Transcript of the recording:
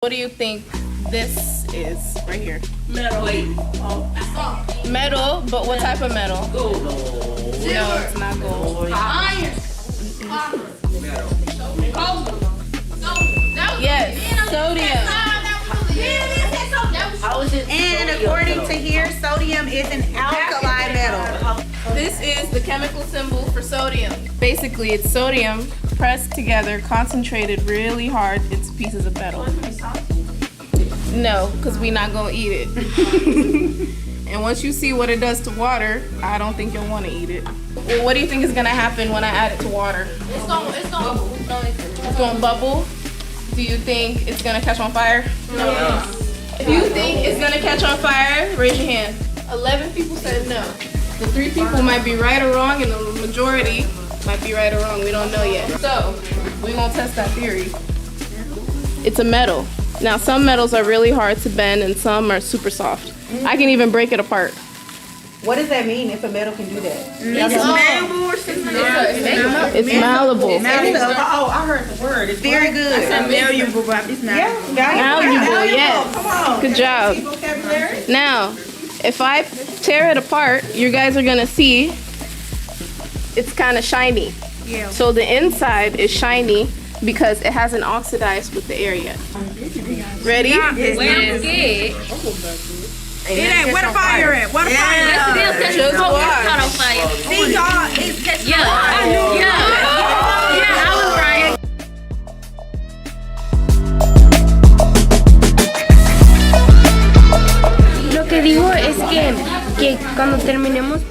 What do you think this is right here? Metal. Metal, but what type of metal? Gold. No, it's not gold. Iron. Yes, sodium. And according to here, sodium is an alkali metal. This is the chemical symbol for sodium. Basically, it's sodium pressed together, concentrated really hard into pieces of metal. No, because we're not going to eat it. And once you see what it does to water, I don't think you'll want to eat it. Well, what do you think is going to happen when I add it to water? It's Going to bubble? Do you think it's going to catch on fire? No. If you think it's going to catch on fire, raise your hand. 11 people said no. The 3 people might be right or wrong, and the majority might be right or wrong. We don't know yet. So, we're going to test that theory. It's a metal. Now, some metals are really hard to bend, and some are super soft. I can even break it apart. What does that mean if a metal can do that? It's malleable or something. It's malleable. Oh, I heard the word. It's very good. Malleable, but it's Yeah, Malleable, yes. Come on. Good job. Vocabulary. Now, if I tear it apart, you guys are gonna see it's kind of shiny. Yeah. So the inside is shiny because it hasn't oxidized with the air yet. Ready? Where the fire at? Where the fire at? Just watch. See, y'all, it's catching Lo que digo es que cuando terminemos